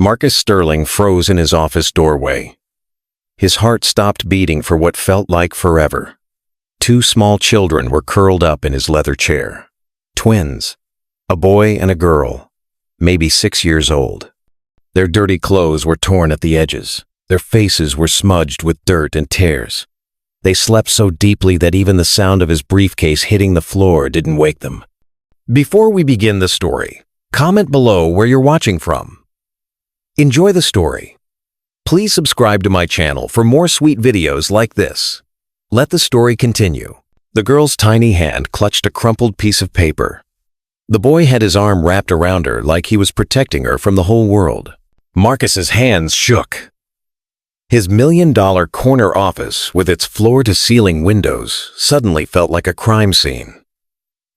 Marcus Sterling froze in his office doorway. His heart stopped beating for what felt like forever. Two small children were curled up in his leather chair. Twins, a boy and a girl, maybe 6 years old. Their dirty clothes were torn at the edges. Their faces were smudged with dirt and tears. They slept so deeply that even the sound of his briefcase hitting the floor didn't wake them. Before we begin the story, comment below where you're watching from. Enjoy the story. Please subscribe to my channel for more sweet videos like this. Let the story continue. The girl's tiny hand clutched a crumpled piece of paper. The boy had his arm wrapped around her like he was protecting her from the whole world. Marcus's hands shook. His million-dollar corner office with its floor-to-ceiling windows suddenly felt like a crime scene.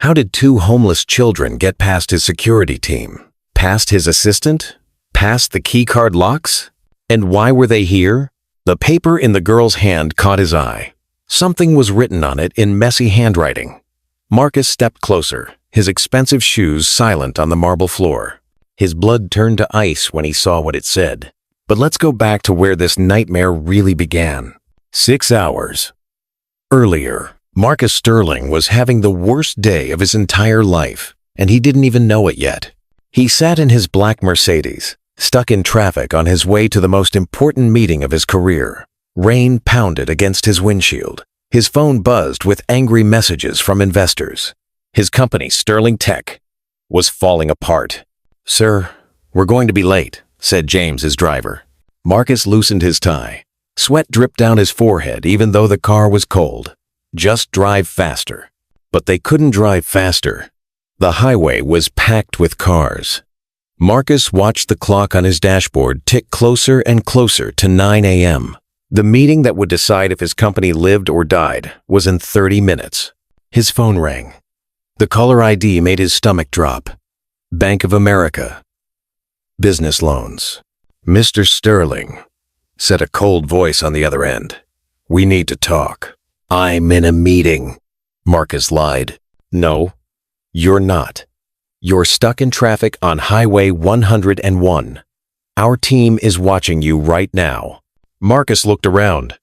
How did two homeless children get past his security team? Past his assistant? Past the keycard locks? And why were they here? The paper in the girl's hand caught his eye. Something was written on it in messy handwriting. Marcus stepped closer, his expensive shoes silent on the marble floor. His blood turned to ice when he saw what it said. But let's go back to where this nightmare really began. 6 hours earlier, Marcus Sterling was having the worst day of his entire life, and he didn't even know it yet. He sat in his black Mercedes, stuck in traffic on his way to the most important meeting of his career. Rain pounded against his windshield. His phone buzzed with angry messages from investors. His company, Sterling Tech, was falling apart. "Sir, we're going to be late," said James, his driver. Marcus loosened his tie. Sweat dripped down his forehead even though the car was cold. Just drive faster. But they couldn't drive faster. The highway was packed with cars. Marcus watched the clock on his dashboard tick closer and closer to 9 a.m. The meeting that would decide if his company lived or died was in 30 minutes. His phone rang. The caller ID made his stomach drop. Bank of America. Business loans. "Mr. Sterling," said a cold voice on the other end. "We need to talk." "I'm in a meeting," Marcus lied. "No, you're not. You're stuck in traffic on Highway 101. Our team is watching you right now." Marcus looked around.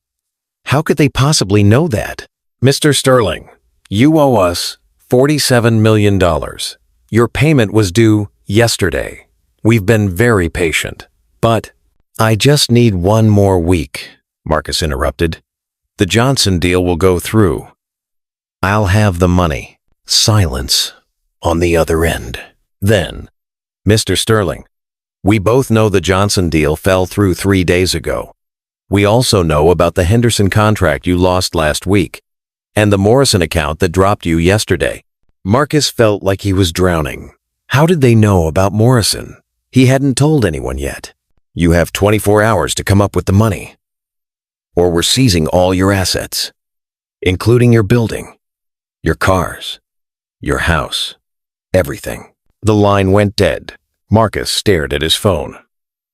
How could they possibly know that? "Mr. Sterling, you owe us $47 million. Your payment was due yesterday. We've been very patient, but—" "I just need one more week," Marcus interrupted. "The Johnson deal will go through. I'll have the money." Silence on the other end. Then, "Mr. Sterling, we both know the Johnson deal fell through 3 days ago. We also know about the Henderson contract you lost last week, and the Morrison account that dropped you yesterday." Marcus felt like he was drowning. How did they know about Morrison? He hadn't told anyone yet. "You have 24 hours to come up with the money, or we're seizing all your assets, including your building, your cars, your house, everything." The line went dead. Marcus stared at his phone.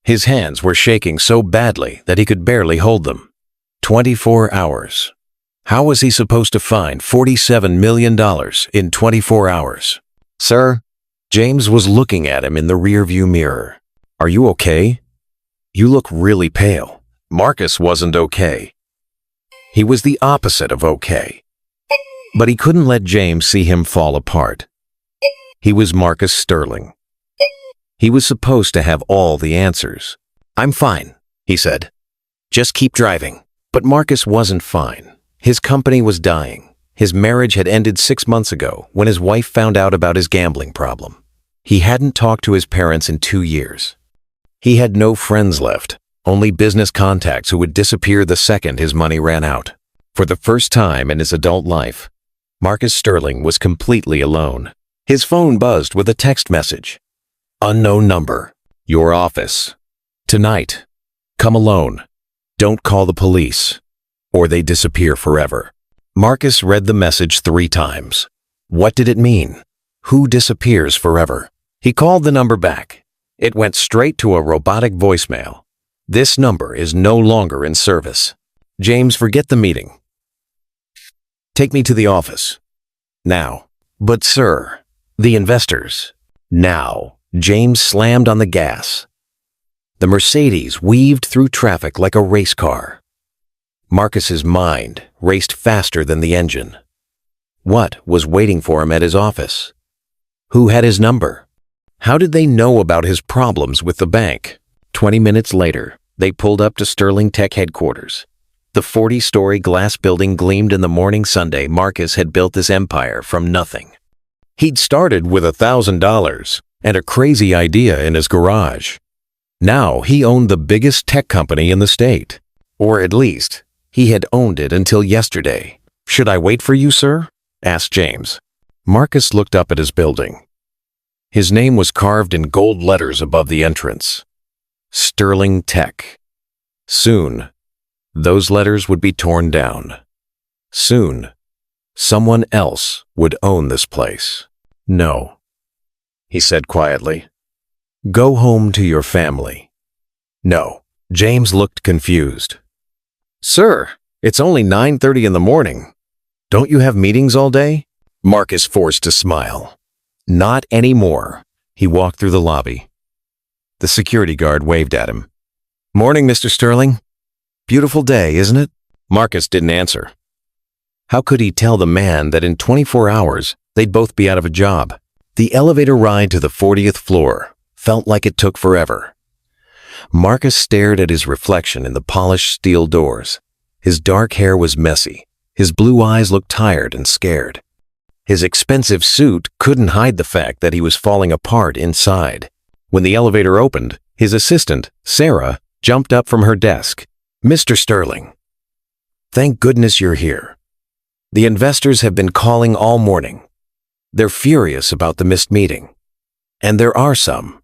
His hands were shaking so badly that he could barely hold them. 24 hours. How was he supposed to find $47 million in 24 hours? "Sir?" James was looking at him in the rearview mirror. "Are you okay? You look really pale." Marcus wasn't okay. He was the opposite of okay. But he couldn't let James see him fall apart. He was Marcus Sterling. He was supposed to have all the answers. "I'm fine," he said. "Just keep driving." But Marcus wasn't fine. His company was dying. His marriage had ended 6 months ago when his wife found out about his gambling problem. He hadn't talked to his parents in 2 years. He had no friends left, only business contacts who would disappear the second his money ran out. For the first time in his adult life, Marcus Sterling was completely alone. His phone buzzed with a text message. "Unknown number. Your office. Tonight. Come alone. Don't call the police, or they disappear forever." Marcus read the message 3 times. What did it mean? Who disappears forever? He called the number back. It went straight to a robotic voicemail. "This number is no longer in service. James, forget the meeting. Take me to the office. Now." "But sir, the investors." "Now." James slammed on the gas. The Mercedes weaved through traffic like a race car. Marcus's mind raced faster than the engine. What was waiting for him at his office? Who had his number? How did they know about his problems with the bank? 20 minutes later, they pulled up to Sterling Tech headquarters. The 40-story glass building gleamed in the morning Sunday. Marcus had built this empire from nothing. He'd started with $1,000 and a crazy idea in his garage. Now he owned the biggest tech company in the state. Or at least, he had owned it until yesterday. "Should I wait for you, sir?" asked James. Marcus looked up at his building. His name was carved in gold letters above the entrance. Sterling Tech. Soon, those letters would be torn down. Soon, someone else would own this place. "No," he said quietly. "Go home to your family." "No." James looked confused. "Sir, it's only 9:30 in the morning. Don't you have meetings all day?" Marcus forced a smile. "Not anymore." He walked through the lobby. The security guard waved at him. "Morning, Mr. Sterling. Beautiful day, isn't it?" Marcus didn't answer. How could he tell the man that in 24 hours they'd both be out of a job? The elevator ride to the 40th floor felt like it took forever. Marcus stared at his reflection in the polished steel doors. His dark hair was messy. His blue eyes looked tired and scared. His expensive suit couldn't hide the fact that he was falling apart inside. When the elevator opened, his assistant, Sarah, jumped up from her desk. "Mr. Sterling, thank goodness you're here. The investors have been calling all morning. They're furious about the missed meeting. And there are some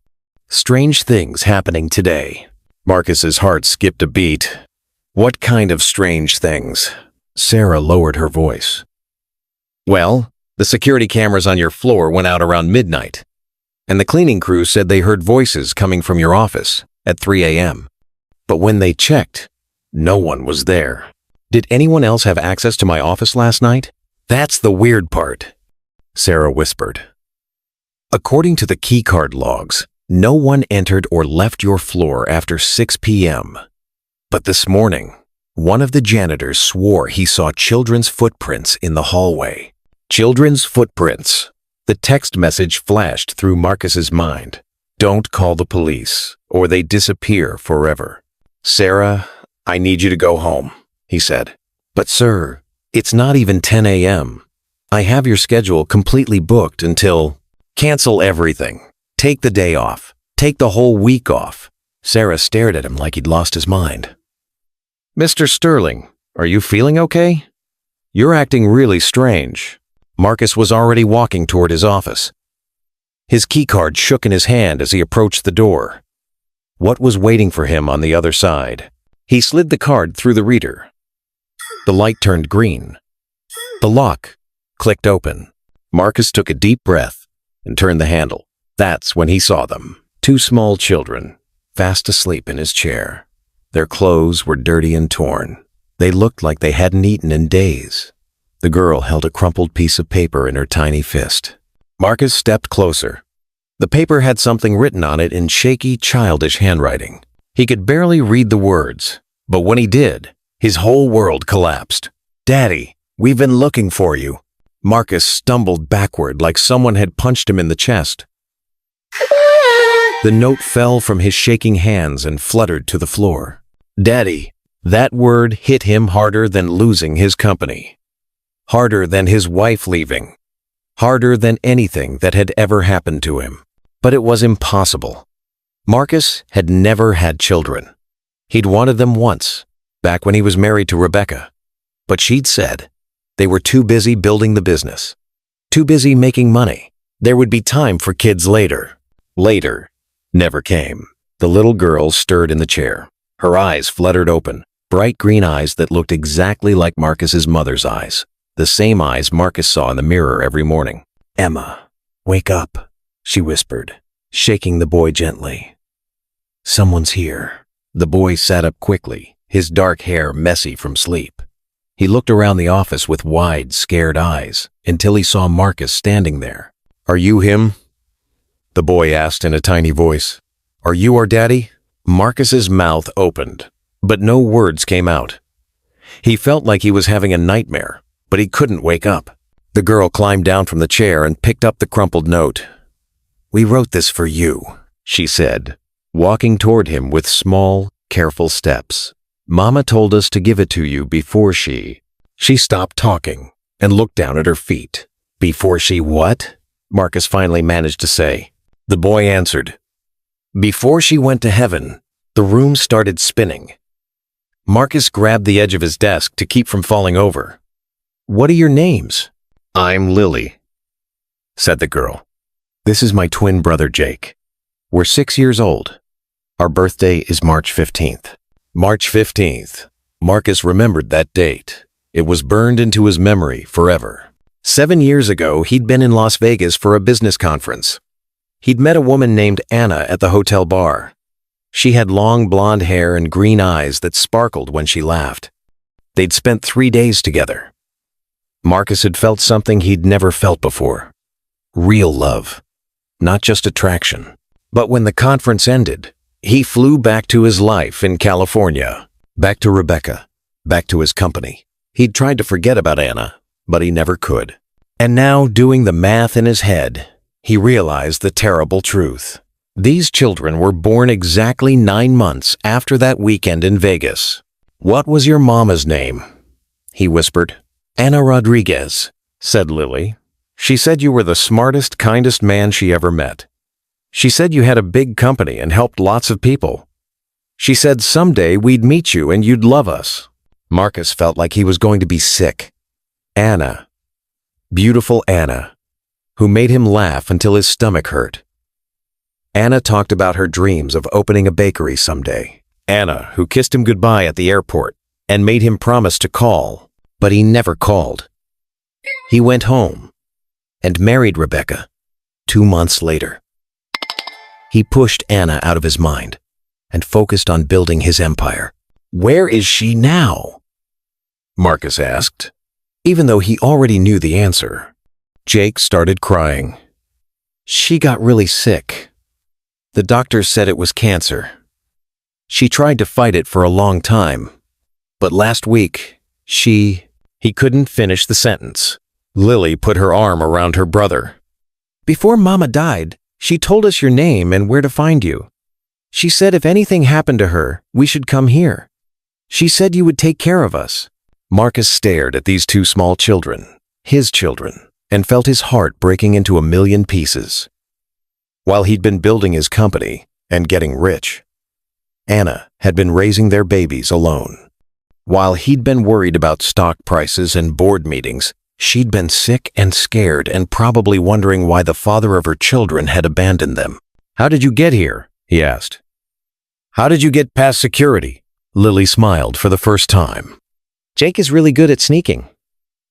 strange things happening today." Marcus's heart skipped a beat. "What kind of strange things?" Sarah lowered her voice. "Well, the security cameras on your floor went out around midnight, and the cleaning crew said they heard voices coming from your office at 3 a.m. But when they checked, no one was there. Did anyone else have access to my office last night?" "That's the weird part," Sarah whispered. "According to the keycard logs, no one entered or left your floor after 6 p.m. But this morning, one of the janitors swore he saw children's footprints in the hallway." Children's footprints. The text message flashed through Marcus's mind. "Don't call the police, or they disappear forever." "Sarah, I need you to go home," he said. "But sir, it's not even 10 a.m. I have your schedule completely booked until—" "Cancel everything. Take the day off. Take the whole week off." Sarah stared at him like he'd lost his mind. "Mr. Sterling, are you feeling okay? You're acting really strange." Marcus was already walking toward his office. His keycard shook in his hand as he approached the door. What was waiting for him on the other side? He slid the card through the reader. The light turned green. The lock clicked open. Marcus took a deep breath and turned the handle. That's when he saw them. Two small children, fast asleep in his chair. Their clothes were dirty and torn. They looked like they hadn't eaten in days. The girl held a crumpled piece of paper in her tiny fist. Marcus stepped closer. The paper had something written on it in shaky, childish handwriting. He could barely read the words, but when he did, his whole world collapsed. "Daddy, we've been looking for you." Marcus stumbled backward like someone had punched him in the chest. The note fell from his shaking hands and fluttered to the floor. "Daddy." That word hit him harder than losing his company. Harder than his wife leaving. Harder than anything that had ever happened to him. But it was impossible. Marcus had never had children. He'd wanted them once, back when he was married to Rebecca. But she'd said they were too busy building the business. Too busy making money. There would be time for kids later. Later never came. The little girl stirred in the chair. Her eyes fluttered open, bright green eyes that looked exactly like Marcus's mother's eyes. The same eyes Marcus saw in the mirror every morning. "Emma, wake up," she whispered, shaking the boy gently. "Someone's here." The boy sat up quickly, his dark hair messy from sleep. He looked around the office with wide, scared eyes until he saw Marcus standing there. "Are you him?" the boy asked in a tiny voice. "Are you our daddy?" Marcus's mouth opened, but no words came out. He felt like he was having a nightmare, but he couldn't wake up. The girl climbed down from the chair and picked up the crumpled note. "We wrote this for you," she said, walking toward him with small, careful steps. "Mama told us to give it to you before she..." She stopped talking and looked down at her feet. "Before she what?" Marcus finally managed to say. The boy answered, "Before she went to heaven." The room started spinning. Marcus grabbed the edge of his desk to keep from falling over. "What are your names?" "I'm Lily," said the girl. "This is my twin brother Jake. We're 6 years old. Our birthday is March 15th. March 15th. Marcus remembered that date. It was burned into his memory forever. 7 years ago, he'd been in Las Vegas for a business conference. He'd met a woman named Anna at the hotel bar. She had long blonde hair and green eyes that sparkled when she laughed. They'd spent 3 days together. Marcus had felt something he'd never felt before. Real love, not just attraction. But when the conference ended, he flew back to his life in California, back to Rebecca, back to his company. He'd tried to forget about Anna, but he never could. And now, doing the math in his head, he realized the terrible truth. These children were born exactly 9 months after that weekend in Vegas. "What was your mama's name?" he whispered. "Anna Rodriguez," said Lily. "She said you were the smartest, kindest man she ever met. She said you had a big company and helped lots of people. She said someday we'd meet you and you'd love us." Marcus felt like he was going to be sick. Anna. Beautiful Anna, who made him laugh until his stomach hurt. Anna talked about her dreams of opening a bakery someday. Anna, who kissed him goodbye at the airport and made him promise to call, but he never called. He went home and married Rebecca 2 months later. He pushed Anna out of his mind and focused on building his empire. "Where is she now?" Marcus asked, even though he already knew the answer. Jake started crying. "She got really sick. The doctors said it was cancer. She tried to fight it for a long time, but last week, He couldn't finish the sentence. Lily put her arm around her brother. "Before Mama died, she told us your name and where to find you. She said if anything happened to her, we should come here. She said you would take care of us." Marcus stared at these 2 small children, his children, and felt his heart breaking into a million pieces. While he'd been building his company and getting rich, Anna had been raising their babies alone. While he'd been worried about stock prices and board meetings, she'd been sick and scared and probably wondering why the father of her children had abandoned them. "How did you get here?" he asked. "How did you get past security?" Lily smiled for the first time. "Jake is really good at sneaking.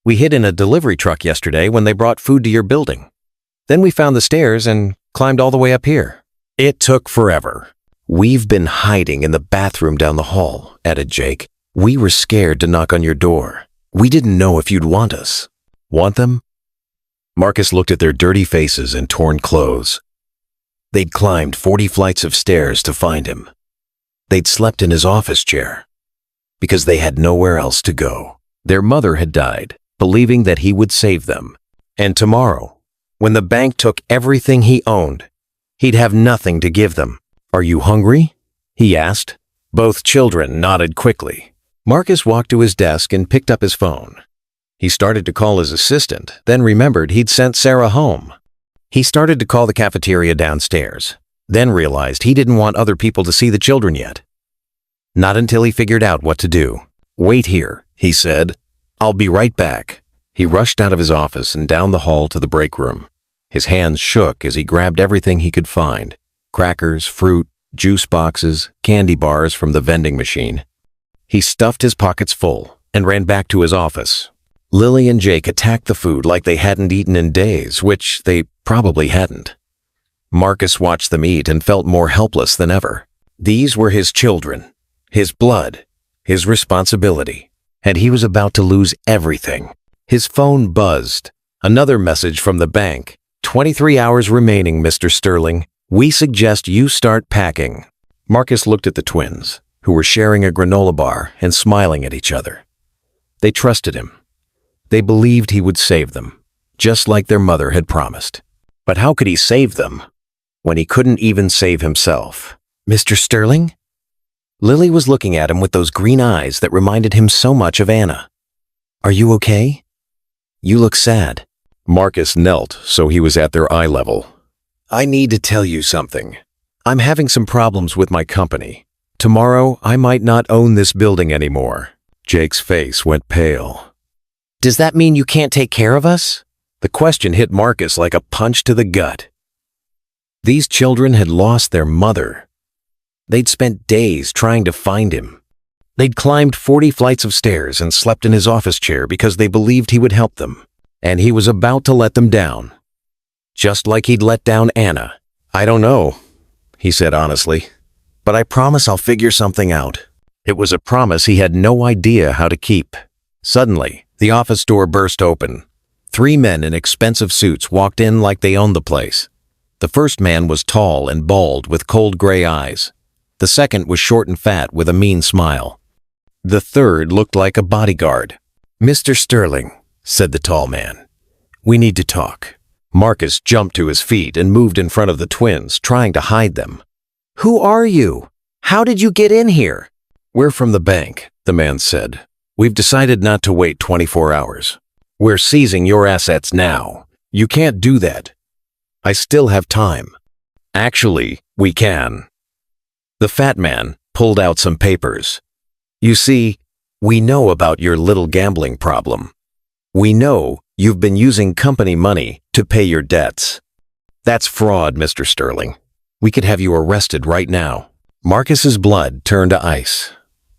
We hid in a delivery truck yesterday when they brought food to your building. Then we found the stairs and climbed all the way up here. It took forever. We've been hiding in the bathroom down the hall," added Jake. "We were scared to knock on your door. We didn't know if you'd want us." "Want them?" Marcus looked at their dirty faces and torn clothes. They'd climbed 40 flights of stairs to find him. They'd slept in his office chair because they had nowhere else to go. Their mother had died, believing that he would save them. And tomorrow, when the bank took everything he owned, he'd have nothing to give them. "Are you hungry?" he asked. Both children nodded quickly. Marcus walked to his desk and picked up his phone. He started to call his assistant, then remembered he'd sent Sarah home. He started to call the cafeteria downstairs, then realized he didn't want other people to see the children yet. Not until he figured out what to do. "Wait here," he said. "I'll be right back." He rushed out of his office and down the hall to the break room. His hands shook as he grabbed everything he could find: crackers, fruit, juice boxes, candy bars from the vending machine. He stuffed his pockets full and ran back to his office. Lily and Jake attacked the food like they hadn't eaten in days, which they probably hadn't. Marcus watched them eat and felt more helpless than ever. These were his children, his blood, his responsibility, and he was about to lose everything. His phone buzzed. Another message from the bank. 23 hours remaining, Mr. Sterling. We suggest you start packing." Marcus looked at the twins, who were sharing a granola bar and smiling at each other. They trusted him. They believed he would save them, just like their mother had promised. But how could he save them when he couldn't even save himself? "Mr. Sterling?" Lily was looking at him with those green eyes that reminded him so much of Anna. "Are you okay? You look sad." Marcus knelt so he was at their eye level. "I need to tell you something. I'm having some problems with my company. Tomorrow, I might not own this building anymore." Jake's face went pale. "Does that mean you can't take care of us?" The question hit Marcus like a punch to the gut. These children had lost their mother. They'd spent days trying to find him. They'd climbed 40 flights of stairs and slept in his office chair because they believed he would help them. And he was about to let them down. Just like he'd let down Anna. "I don't know," he said honestly, "but I promise I'll figure something out." It was a promise he had no idea how to keep. Suddenly, the office door burst open. 3 men in expensive suits walked in like they owned the place. The first man was tall and bald with cold gray eyes. The second was short and fat with a mean smile. The third looked like a bodyguard. "Mr. Sterling," said the tall man, "we need to talk." Marcus jumped to his feet and moved in front of the twins, trying to hide them. "Who are you? How did you get in here?" "We're from the bank," the man said. "We've decided not to wait 24 hours. We're seizing your assets now." "You can't do that." "I still have time." "Actually, we can." The fat man pulled out some papers. "You see, we know about your little gambling problem. We know you've been using company money to pay your debts. That's fraud, Mr. Sterling. We could have you arrested right now." Marcus's blood turned to ice.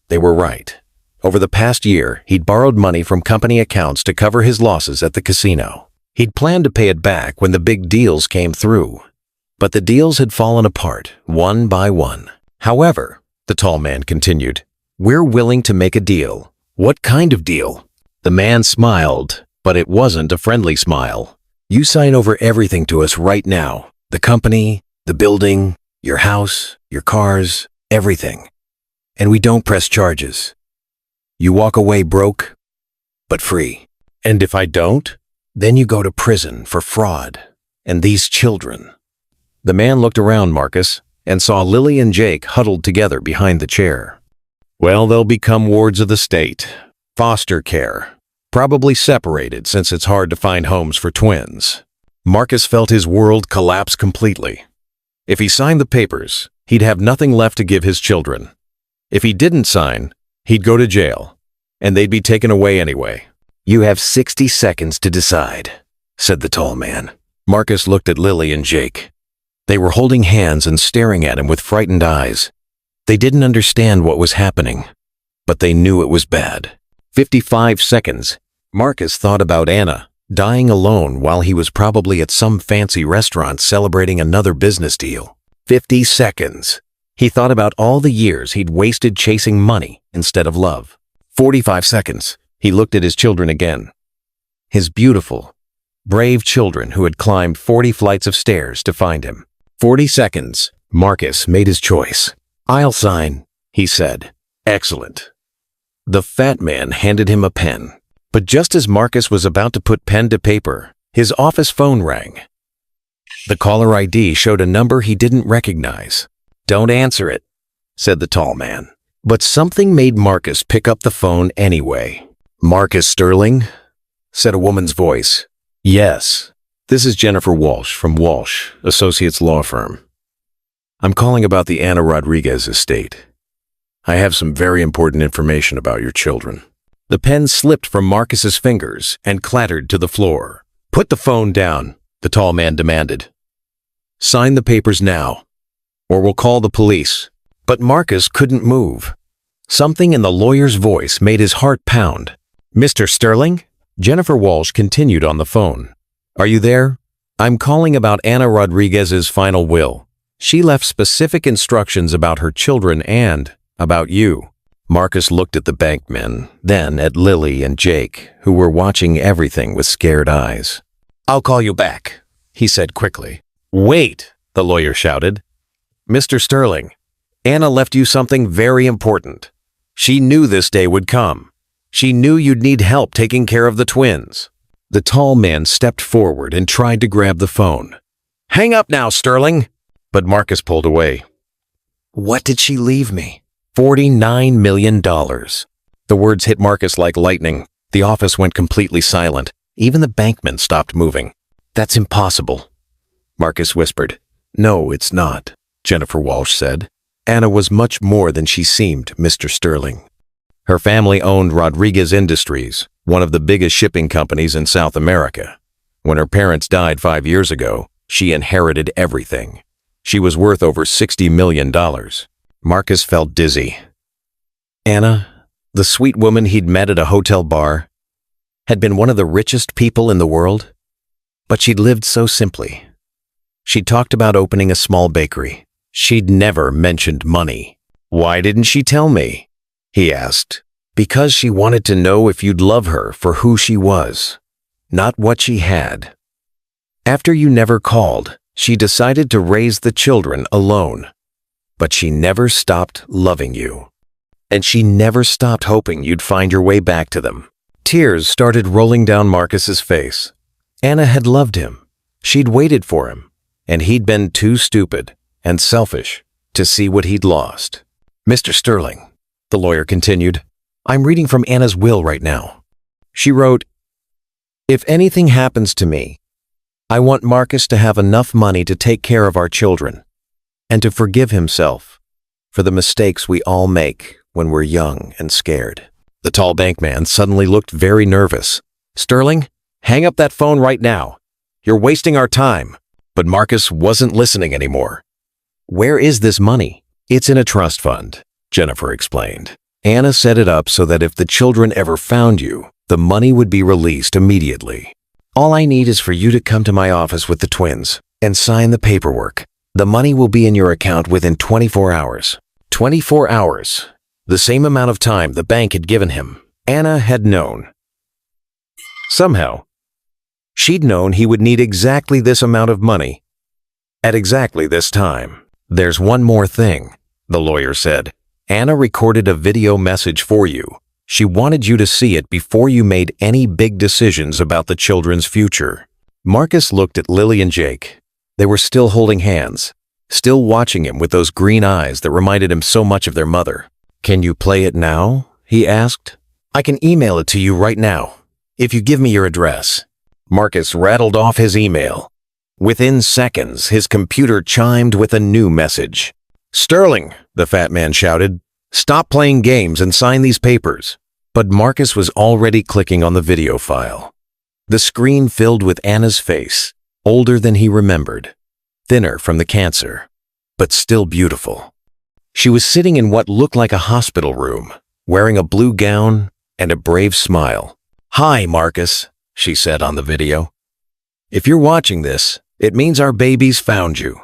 They were right. Over the past year, he'd borrowed money from company accounts to cover his losses at the casino. He'd planned to pay it back when the big deals came through. But the deals had fallen apart, one by one. "However," the tall man continued, "we're willing to make a deal." "What kind of deal?" The man smiled, but it wasn't a friendly smile. "You sign over everything to us right now. The company, the building, your house, your cars, everything. And we don't press charges. You walk away broke, but free. And if I don't, then you go to prison for fraud. And these children." The man looked around Marcus and saw Lily and Jake huddled together behind the chair. "Well, they'll become wards of the state. Foster care. Probably separated since it's hard to find homes for twins." Marcus felt his world collapse completely. If he signed the papers, he'd have nothing left to give his children. If he didn't sign, he'd go to jail, and they'd be taken away anyway. "You have 60 seconds to decide," said the tall man. Marcus looked at Lily and Jake. They were holding hands and staring at him with frightened eyes. They didn't understand what was happening, but they knew it was bad. 55 seconds. Marcus thought about Anna, dying alone while he was probably at some fancy restaurant celebrating another business deal. 50 seconds. He thought about all the years he'd wasted chasing money instead of love. 45 seconds. He looked at his children again. His beautiful, brave children who had climbed 40 flights of stairs to find him. 40 seconds. Marcus made his choice. "I'll sign," he said. "Excellent." The fat man handed him a pen. But just as Marcus was about to put pen to paper, his office phone rang. The caller ID showed a number he didn't recognize. "Don't answer it," said the tall man. But something made Marcus pick up the phone anyway. "Marcus Sterling?" said a woman's voice. "Yes, this is Jennifer Walsh from Walsh, Associates Law Firm. I'm calling about the Anna Rodriguez estate. I have some very important information about your children." The pen slipped from Marcus's fingers and clattered to the floor. "Put the phone down," the tall man demanded. "Sign the papers now, or we'll call the police." But Marcus couldn't move. Something in the lawyer's voice made his heart pound. "Mr. Sterling?" Jennifer Walsh continued on the phone. "Are you there? I'm calling about Anna Rodriguez's final will. She left specific instructions about her children and about you." Marcus looked at the bankmen, then at Lily and Jake, who were watching everything with scared eyes. "I'll call you back," he said quickly. "Wait," the lawyer shouted. "Mr. Sterling, Anna left you something very important. She knew this day would come. She knew you'd need help taking care of the twins." The tall man stepped forward and tried to grab the phone. "Hang up now, Sterling!" But Marcus pulled away. "What did she leave me?" $49 million. The words hit Marcus like lightning. The office went completely silent. Even the bankman stopped moving. "That's impossible," Marcus whispered. "No, it's not," Jennifer Walsh said. "Anna was much more than she seemed, Mr. Sterling." Her family owned Rodriguez Industries, one of the biggest shipping companies in South America. When her parents died 5 years ago, she inherited everything. She was worth over $60 million. Marcus felt dizzy. Anna, the sweet woman he'd met at a hotel bar, had been one of the richest people in the world, but she'd lived so simply. She'd talked about opening a small bakery. She'd never mentioned money. "Why didn't she tell me?" he asked. "Because she wanted to know if you'd love her for who she was, not what she had. After you never called, she decided to raise the children alone. But she never stopped loving you. And she never stopped hoping you'd find your way back to them." Tears started rolling down Marcus's face. Anna had loved him. She'd waited for him. And he'd been too stupid and selfish to see what he'd lost. "Mr. Sterling," the lawyer continued, "I'm reading from Anna's will right now. She wrote, 'If anything happens to me, I want Marcus to have enough money to take care of our children and to forgive himself for the mistakes we all make when we're young and scared.'" The tall bankman suddenly looked very nervous. "Sterling, hang up that phone right now. You're wasting our time." But Marcus wasn't listening anymore. "Where is this money?" "It's in a trust fund," Jennifer explained. "Anna set it up so that if the children ever found you, the money would be released immediately. All I need is for you to come to my office with the twins and sign the paperwork. The money will be in your account within 24 hours. 24 hours. The same amount of time the bank had given him. Anna had known. Somehow, she'd known he would need exactly this amount of money at exactly this time. "There's one more thing," the lawyer said. "Anna recorded a video message for you. She wanted you to see it before you made any big decisions about the children's future." Marcus looked at Lily and Jake. They were still holding hands, still watching him with those green eyes that reminded him so much of their mother. "Can you play it now?" he asked. "I can email it to you right now, if you give me your address." Marcus rattled off his email. Within seconds, his computer chimed with a new message. "Sterling," the fat man shouted, "stop playing games and sign these papers." But Marcus was already clicking on the video file. The screen filled with Anna's face, older than he remembered, thinner from the cancer, but still beautiful. She was sitting in what looked like a hospital room, wearing a blue gown and a brave smile. "Hi, Marcus," she said on the video. "If you're watching this, it means our babies found you.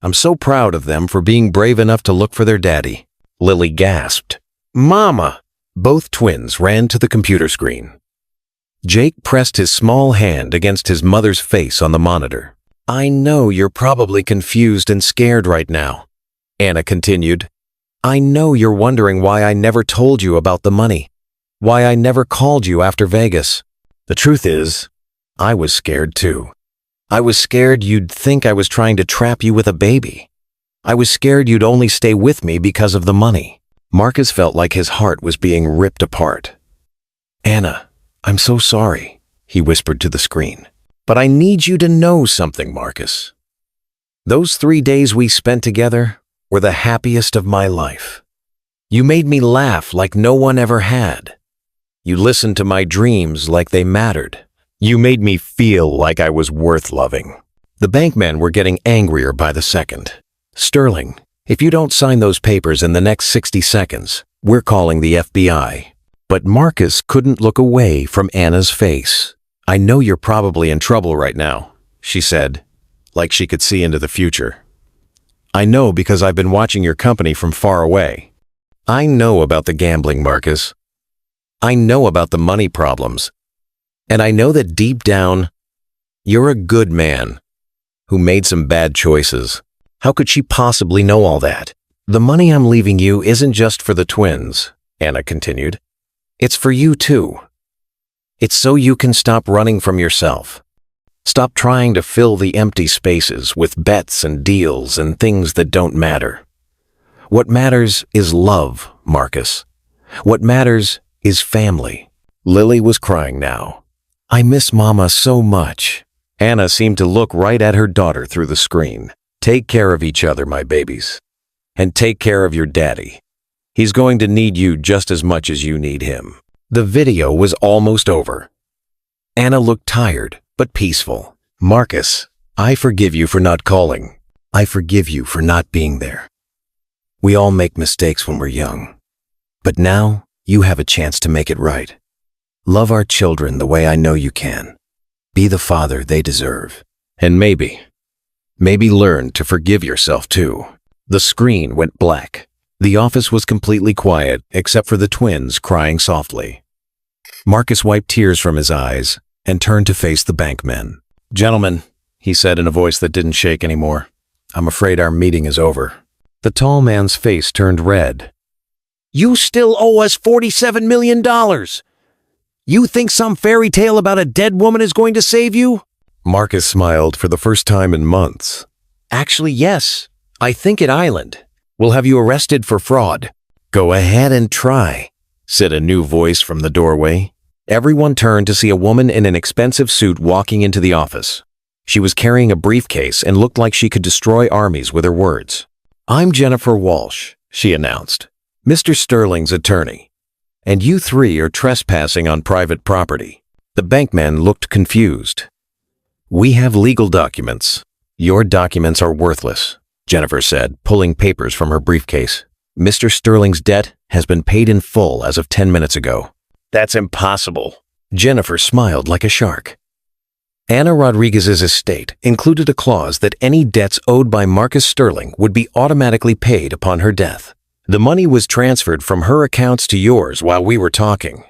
I'm so proud of them for being brave enough to look for their daddy." Lily gasped. "Mama!" Both twins ran to the computer screen. Jake pressed his small hand against his mother's face on the monitor. "I know you're probably confused and scared right now," Anna continued. "I know you're wondering why I never told you about the money, why I never called you after Vegas. The truth is, I was scared too. I was scared you'd think I was trying to trap you with a baby. I was scared you'd only stay with me because of the money." Marcus felt like his heart was being ripped apart. "Anna, I'm so sorry," he whispered to the screen. "But I need you to know something, Marcus. Those 3 days we spent together were the happiest of my life. You made me laugh like no one ever had. You listened to my dreams like they mattered. You made me feel like I was worth loving." The bankmen were getting angrier by the second. "Sterling, if you don't sign those papers in the next 60 seconds, we're calling the FBI." But Marcus couldn't look away from Anna's face. "I know you're probably in trouble right now," she said, like she could see into the future. "I know because I've been watching your company from far away. I know about the gambling, Marcus. I know about the money problems. And I know that deep down, you're a good man who made some bad choices." How could she possibly know all that? The money I'm leaving you isn't just for the twins, Anna continued. It's for you too. It's so you can stop running from yourself. Stop trying to fill the empty spaces with bets and deals and things that don't matter. What matters is love, Marcus. What matters is family. Lily was crying now. I miss Mama so much. Anna seemed to look right at her daughter through the screen. Take care of each other, my babies. And take care of your daddy. He's going to need you just as much as you need him. The video was almost over. Anna looked tired, but peaceful. Marcus, I forgive you for not calling. I forgive you for not being there. We all make mistakes when we're young. But now, you have a chance to make it right. Love our children the way I know you can. Be the father they deserve. And maybe learn to forgive yourself too. The screen went black. The office was completely quiet, except for the twins crying softly. Marcus wiped tears from his eyes and turned to face the bankmen. Gentlemen, he said in a voice that didn't shake anymore, I'm afraid our meeting is over. The tall man's face turned red. You still owe us $47 million. You think some fairy tale about a dead woman is going to save you? Marcus smiled for the first time in months. Actually, yes. I think at Island. We'll have you arrested for fraud. Go ahead and try, said a new voice from the doorway. Everyone turned to see a woman in an expensive suit walking into the office. She was carrying a briefcase and looked like she could destroy armies with her words. I'm Jennifer Walsh, she announced, Mr. Sterling's attorney. And you three are trespassing on private property. The bankman looked confused. We have legal documents. Your documents are worthless, Jennifer said, pulling papers from her briefcase. Mr. Sterling's debt has been paid in full as of 10 minutes ago. That's impossible. Jennifer smiled like a shark. Anna Rodriguez's estate included a clause that any debts owed by Marcus Sterling would be automatically paid upon her death. The money was transferred from her accounts to yours while we were talking.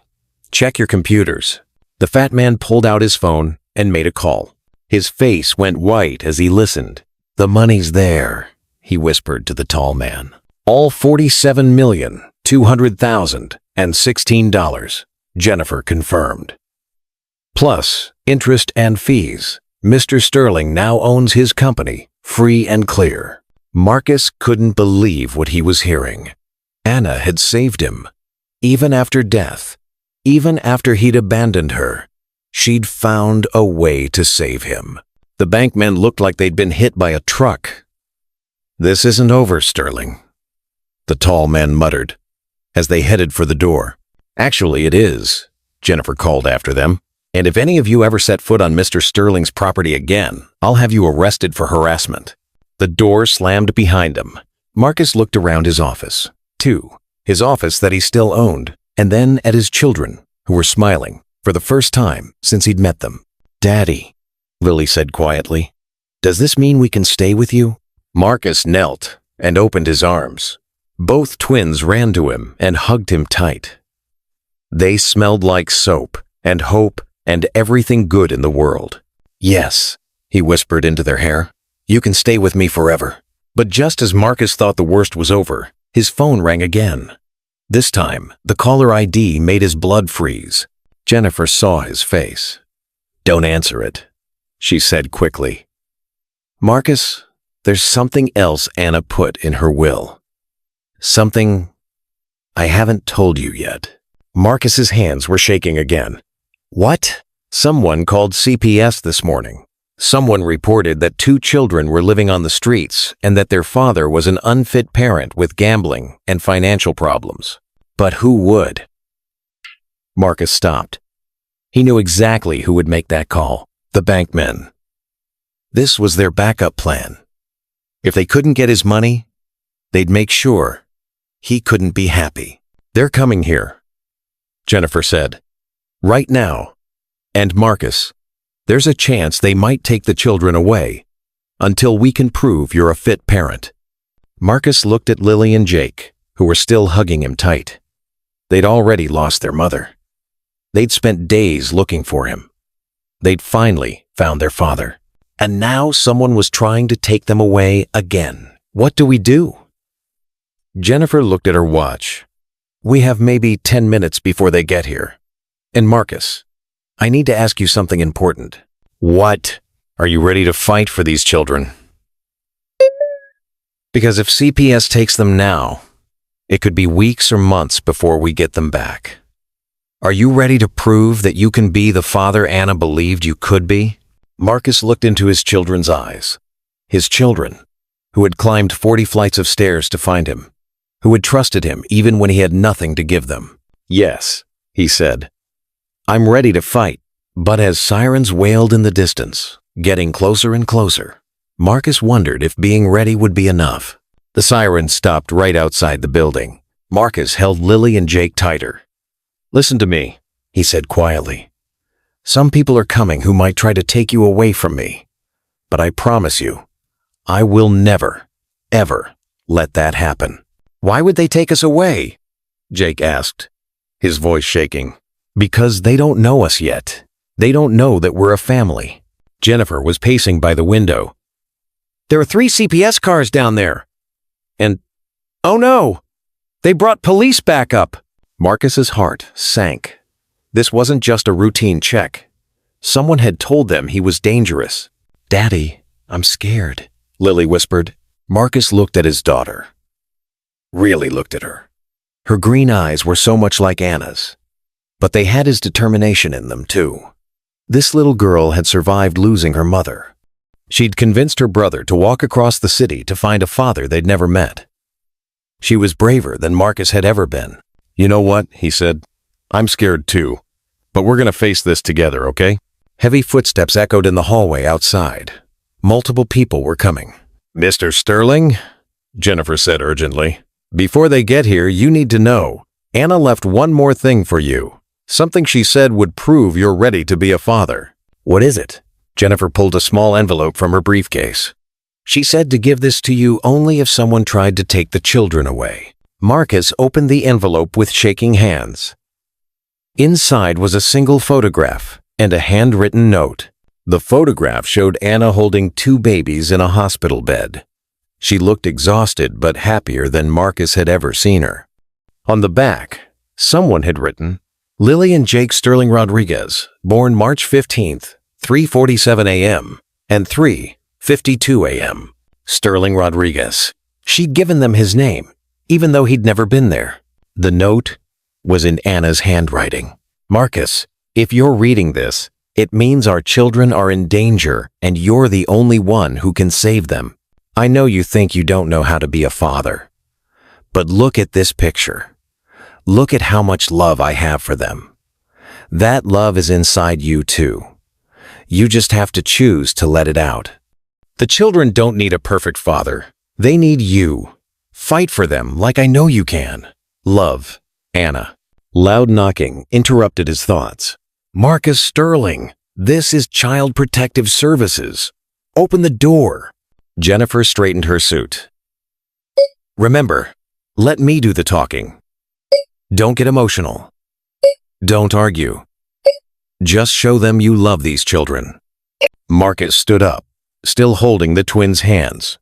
Check your computers. The fat man pulled out his phone and made a call. His face went white as he listened. The money's there, he whispered to the tall man. All $47,200,016, Jennifer confirmed. Plus, interest and fees. Mr. Sterling now owns his company, free and clear. Marcus couldn't believe what he was hearing. Anna had saved him. Even after death, even after he'd abandoned her, she'd found a way to save him. The bankmen looked like they'd been hit by a truck. This isn't over, Sterling, the tall man muttered as they headed for the door. Actually, it is, Jennifer called after them. And if any of you ever set foot on Mr. Sterling's property again, I'll have you arrested for harassment. The door slammed behind him. Marcus looked around his office. His office that he still owned, and then at his children, who were smiling for the first time since he'd met them. Daddy, Lily said quietly, does this mean we can stay with you? Marcus knelt and opened his arms. Both twins ran to him and hugged him tight. They smelled like soap and hope and everything good in the world. Yes, he whispered into their hair. You can stay with me forever. But just as Marcus thought the worst was over, his phone rang again. This time, the caller ID made his blood freeze. Jennifer saw his face. Don't answer it, she said quickly. Marcus, there's something else Anna put in her will. Something I haven't told you yet. Marcus's hands were shaking again. What? Someone called CPS this morning. Someone reported that 2 children were living on the streets and that their father was an unfit parent with gambling and financial problems. But who would? Marcus stopped. He knew exactly who would make that call. The bankmen. This was their backup plan. If they couldn't get his money, they'd make sure he couldn't be happy. They're coming here, Jennifer said. Right now. And Marcus, there's a chance they might take the children away until we can prove you're a fit parent. Marcus looked at Lily and Jake, who were still hugging him tight. They'd already lost their mother. They'd spent days looking for him. They'd finally found their father. And now someone was trying to take them away again. What do we do? Jennifer looked at her watch. We have maybe 10 minutes before they get here. And Marcus, I need to ask you something important. What? Are you ready to fight for these children? Because if CPS takes them now, it could be weeks or months before we get them back. Are you ready to prove that you can be the father Anna believed you could be? Marcus looked into his children's eyes. His children, who had climbed 40 flights of stairs to find him, who had trusted him even when he had nothing to give them. Yes, he said. I'm ready to fight. But as sirens wailed in the distance, getting closer and closer, Marcus wondered if being ready would be enough. The sirens stopped right outside the building. Marcus held Lily and Jake tighter. Listen to me, he said quietly. Some people are coming who might try to take you away from me. But I promise you, I will never, ever let that happen. Why would they take us away? Jake asked, his voice shaking. Because they don't know us yet. They don't know that we're a family. Jennifer was pacing by the window. There are 3 CPS cars down there. And, oh no, they brought police backup. Marcus's heart sank. This wasn't just a routine check. Someone had told them he was dangerous. Daddy, I'm scared, Lily whispered. Marcus looked at his daughter. Really looked at her. Her green eyes were so much like Anna's. But they had his determination in them too. This little girl had survived losing her mother. She'd convinced her brother to walk across the city to find a father they'd never met. She was braver than Marcus had ever been. You know what, he said. I'm scared too. But we're gonna face this together, okay? Heavy footsteps echoed in the hallway outside. Multiple people were coming. Mr. Sterling, Jennifer said urgently, before they get here, you need to know, Anna left one more thing for you. Something she said would prove you're ready to be a father. What is it? Jennifer pulled a small envelope from her briefcase. She said to give this to you only if someone tried to take the children away. Marcus opened the envelope with shaking hands. Inside was a single photograph and a handwritten note. The photograph showed Anna holding 2 babies in a hospital bed. She looked exhausted but happier than Marcus had ever seen her. On the back, someone had written, Lily and Jake Sterling Rodriguez, born March 15th, 3:47 a.m. and 3:52 a.m. Sterling Rodriguez. She'd given them his name, even though he'd never been there. The note was in Anna's handwriting. Marcus, if you're reading this, it means our children are in danger and you're the only one who can save them. I know you think you don't know how to be a father. But look at this picture. Look at how much love I have for them. That love is inside you too. You just have to choose to let it out. The children don't need a perfect father. They need you. Fight for them like I know you can. Love, Anna. Loud knocking interrupted his thoughts. Marcus Sterling, this is Child Protective Services. Open the door. Jennifer straightened her suit. Remember, let me do the talking. Don't get emotional. Don't argue. Just show them you love these children. Marcus stood up, still holding the twins' hands.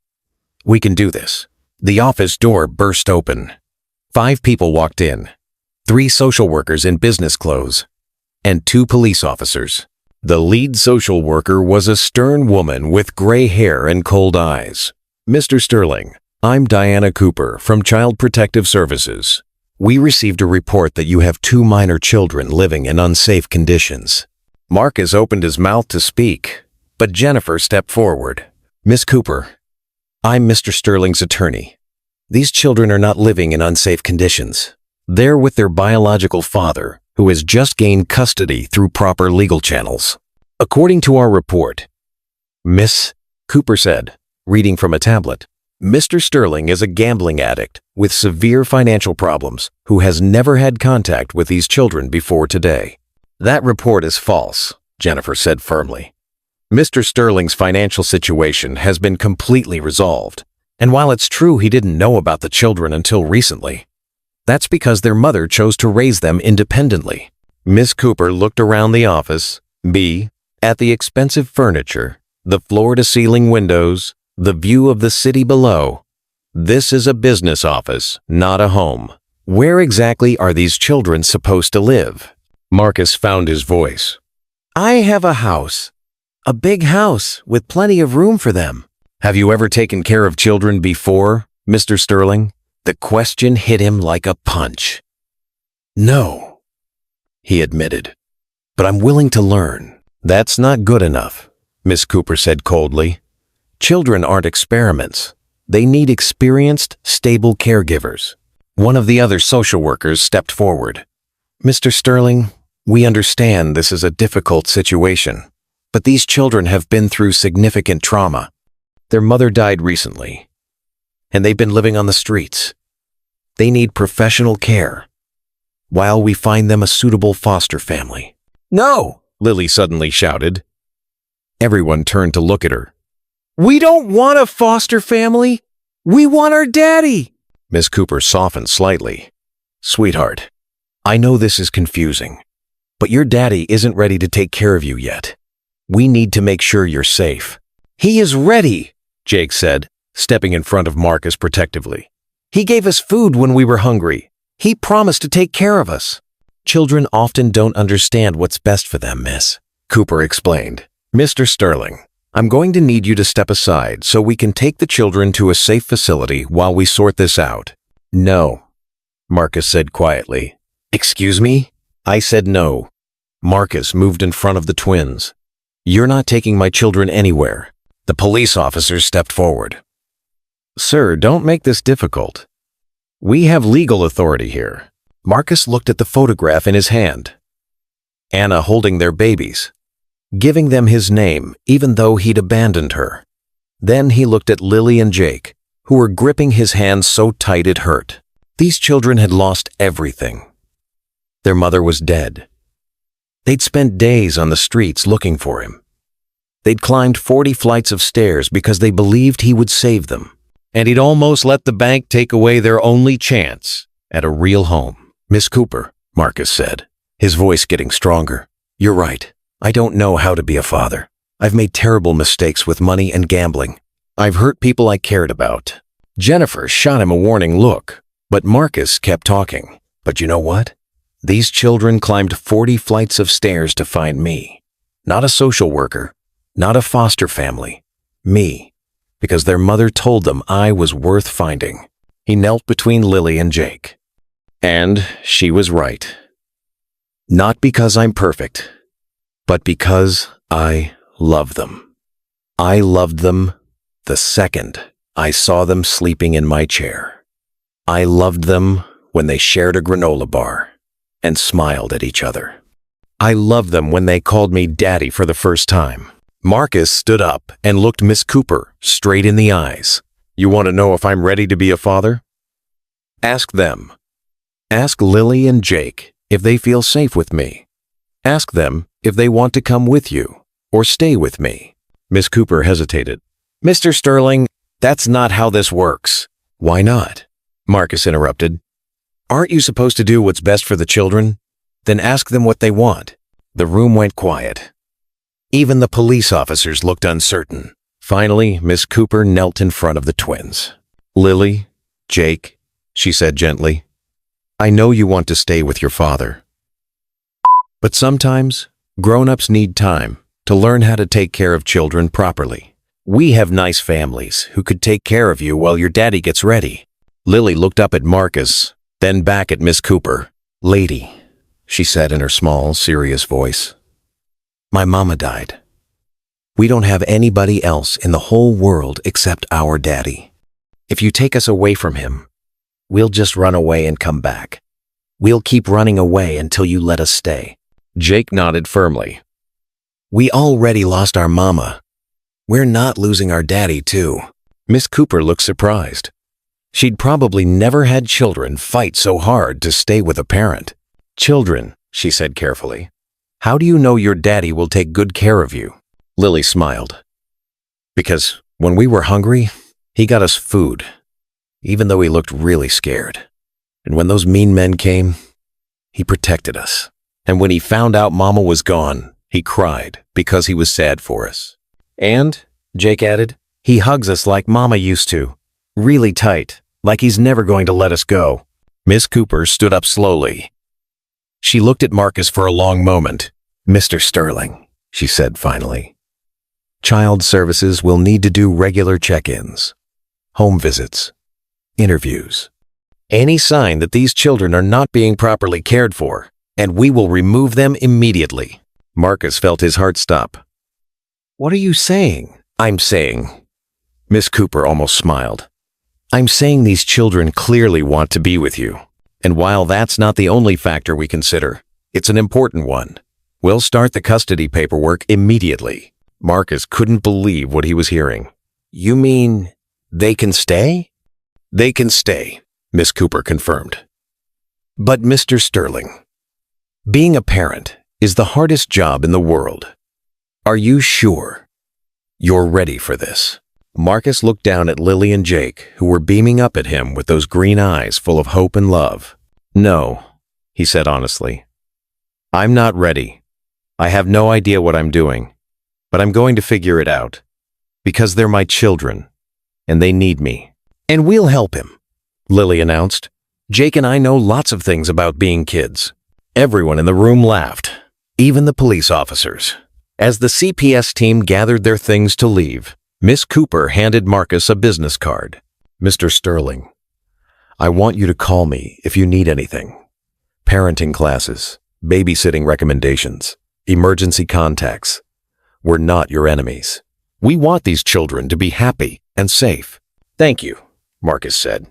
We can do this. The office door burst open. 5 people walked in. 3 social workers in business clothes, and 2 police officers. The lead social worker was a stern woman with gray hair and cold eyes. Mr. Sterling, I'm Diana Cooper from Child Protective Services. We received a report that you have 2 minor children living in unsafe conditions. Marcus opened his mouth to speak, but Jennifer stepped forward. Miss Cooper, I'm Mr. Sterling's attorney. These children are not living in unsafe conditions. They're with their biological father, who has just gained custody through proper legal channels. According to our report, Miss Cooper said, reading from a tablet, Mr. Sterling is a gambling addict with severe financial problems who has never had contact with these children before today. That report is false, Jennifer said firmly. Mr. Sterling's financial situation has been completely resolved, and while it's true he didn't know about the children until recently, that's because their mother chose to raise them independently. Miss Cooper looked around the office, at the expensive furniture, the floor-to-ceiling windows, the view of the city below. This is a business office, not a home. Where exactly are these children supposed to live? Marcus found his voice. I have a house. A big house with plenty of room for them. Have you ever taken care of children before, Mr. Sterling? The question hit him like a punch. No, he admitted. But I'm willing to learn. That's not good enough, Miss Cooper said coldly. Children aren't experiments. They need experienced, stable caregivers. One of the other social workers stepped forward. Mr. Sterling, we understand this is a difficult situation, but these children have been through significant trauma. Their mother died recently, and they've been living on the streets. They need professional care, while we find them a suitable foster family. No! Lily suddenly shouted. Everyone turned to look at her. We don't want a foster family. We want our daddy. Miss Cooper softened slightly. Sweetheart, I know this is confusing, but your daddy isn't ready to take care of you yet. We need to make sure you're safe. He is ready, Jake said, stepping in front of Marcus protectively. He gave us food when we were hungry. He promised to take care of us. Children often don't understand what's best for them, Miss, Cooper explained. Mr. Sterling, I'm going to need you to step aside so we can take the children to a safe facility while we sort this out. No, Marcus said quietly. Excuse me? I said no. Marcus moved in front of the twins. You're not taking my children anywhere. The police officer stepped forward. Sir, don't make this difficult. We have legal authority here. Marcus looked at the photograph in his hand. Anna holding their babies, giving them his name even though he'd abandoned her. Then he looked at Lily and Jake, who were gripping his hand so tight it hurt. These children had lost everything. Their mother was dead. They'd spent days on the streets looking for him. They'd climbed 40 flights of stairs because they believed he would save them. And he'd almost let the bank take away their only chance at a real home. Miss Cooper, Marcus said, his voice getting stronger. You're right. I don't know how to be a father. I've made terrible mistakes with money and gambling. I've hurt people I cared about. Jennifer shot him a warning look, but Marcus kept talking. But you know what? These children climbed 40 flights of stairs to find me. Not a social worker, not a foster family. Me. Because their mother told them I was worth finding. He knelt between Lily and Jake. And she was right. Not because I'm perfect, but because I love them. I loved them the second I saw them sleeping in my chair. I loved them when they shared a granola bar and smiled at each other. I loved them when they called me Daddy for the first time. Marcus stood up and looked Miss Cooper straight in the eyes. You want to know if I'm ready to be a father? Ask them. Ask Lily and Jake if they feel safe with me. Ask them if they want to come with you or stay with me. Miss Cooper hesitated. Mr. Sterling, that's not how this works. Why not? Marcus interrupted. Aren't you supposed to do what's best for the children? Then ask them what they want. The room went quiet. Even the police officers looked uncertain. Finally, Miss Cooper knelt in front of the twins. Lily, Jake, she said gently, I know you want to stay with your father. But sometimes, grown-ups need time to learn how to take care of children properly. We have nice families who could take care of you while your daddy gets ready. Lily looked up at Marcus, then back at Miss Cooper. Lady, she said in her small, serious voice, my mama died. We don't have anybody else in the whole world except our daddy. If you take us away from him, we'll just run away and come back. We'll keep running away until you let us stay. Jake nodded firmly. We already lost our mama. We're not losing our daddy, too. Miss Cooper looked surprised. She'd probably never had children fight so hard to stay with a parent. Children, she said carefully. How do you know your daddy will take good care of you? Lily smiled. Because when we were hungry, he got us food, even though he looked really scared. And when those mean men came, he protected us. And when he found out Mama was gone, he cried because he was sad for us. And, Jake added, he hugs us like Mama used to. Really tight, like he's never going to let us go. Miss Cooper stood up slowly. She looked at Marcus for a long moment. "Mr. Sterling," she said finally. "Child services will need to do regular check-ins, home visits, interviews. Any sign that these children are not being properly cared for, and we will remove them immediately." Marcus felt his heart stop. "What are you saying?" "I'm saying," Miss Cooper almost smiled. "I'm saying these children clearly want to be with you. And while that's not the only factor we consider, it's an important one. We'll start the custody paperwork immediately." Marcus couldn't believe what he was hearing. "You mean they can stay?" "They can stay," Miss Cooper confirmed. "But Mr. Sterling, being a parent is the hardest job in the world. Are you sure you're ready for this?" Marcus looked down at Lily and Jake, who were beaming up at him with those green eyes full of hope and love. "No," he said honestly. "I'm not ready. I have no idea what I'm doing, but I'm going to figure it out. Because they're my children, and they need me." "And we'll help him," Lily announced. "Jake and I know lots of things about being kids." Everyone in the room laughed, even the police officers. As the CPS team gathered their things to leave, Miss Cooper handed Marcus a business card. "Mr. Sterling, I want you to call me if you need anything. Parenting classes, babysitting recommendations, emergency contacts. We're not your enemies. We want these children to be happy and safe." "Thank you," Marcus said.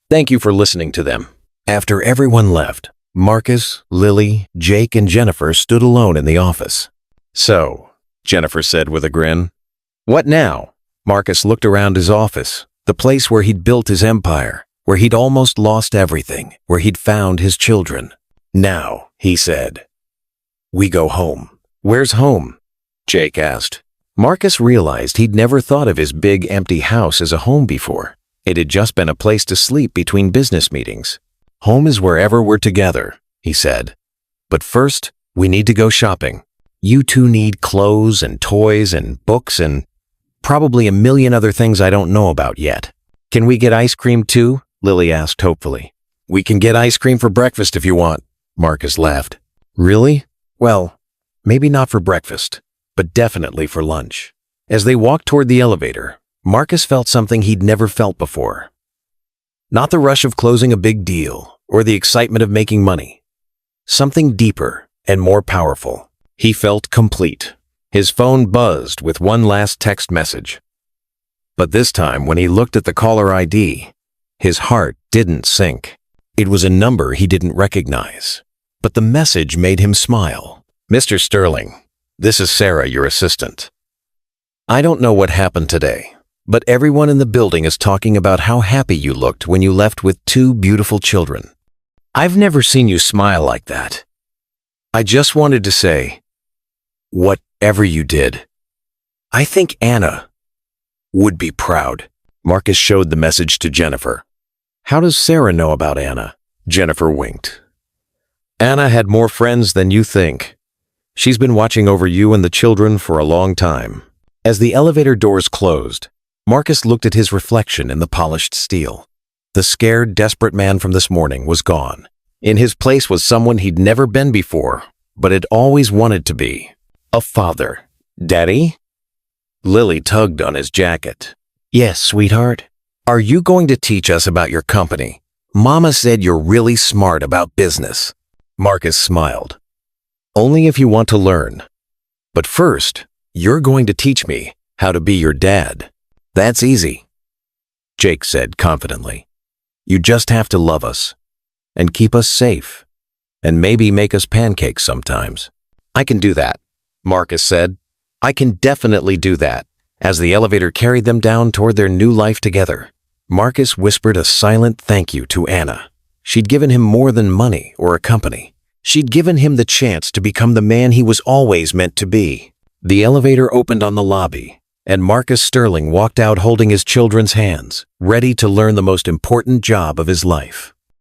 "Thank you for listening to them." After everyone left, Marcus, Lily, Jake, and Jennifer stood alone in the office. "So," Jennifer said with a grin. "What now?" Marcus looked around his office, the place where he'd built his empire, where he'd almost lost everything, where he'd found his children. "Now," he said, "we go home." "Where's home?" Jake asked. Marcus realized he'd never thought of his big empty house as a home before. It had just been a place to sleep between business meetings. "Home is wherever we're together," he said. "But first, we need to go shopping. You two need clothes and toys and books and probably a million other things I don't know about yet." "Can we get ice cream too?" Lily asked hopefully. "We can get ice cream for breakfast if you want," Marcus laughed. "Really? Well, maybe not for breakfast, but definitely for lunch." As they walked toward the elevator, Marcus felt something he'd never felt before. Not the rush of closing a big deal or the excitement of making money. Something deeper and more powerful. He felt complete. His phone buzzed with one last text message. But this time, when he looked at the caller ID, his heart didn't sink. It was a number he didn't recognize. But the message made him smile. "Mr. Sterling, this is Sarah, your assistant. I don't know what happened today, but everyone in the building is talking about how happy you looked when you left with 2 beautiful children. I've never seen you smile like that. I just wanted to say, whatever you did, I think Anna would be proud." Marcus showed the message to Jennifer. "How does Sarah know about Anna?" Jennifer winked. "Anna had more friends than you think. She's been watching over you and the children for a long time." As the elevator doors closed, Marcus looked at his reflection in the polished steel. The scared, desperate man from this morning was gone. In his place was someone he'd never been before, but had always wanted to be. A father. "Daddy?" Lily tugged on his jacket. "Yes, sweetheart. Are you going to teach us about your company? Mama said you're really smart about business." Marcus smiled. "Only if you want to learn. But first, you're going to teach me how to be your dad." "That's easy," Jake said confidently. "You just have to love us and keep us safe and maybe make us pancakes sometimes." "I can do that," Marcus said. "I can definitely do that." As the elevator carried them down toward their new life together, Marcus whispered a silent thank you to Anna. She'd given him more than money or a company. She'd given him the chance to become the man he was always meant to be. The elevator opened on the lobby, and Marcus Sterling walked out holding his children's hands, ready to learn the most important job of his life.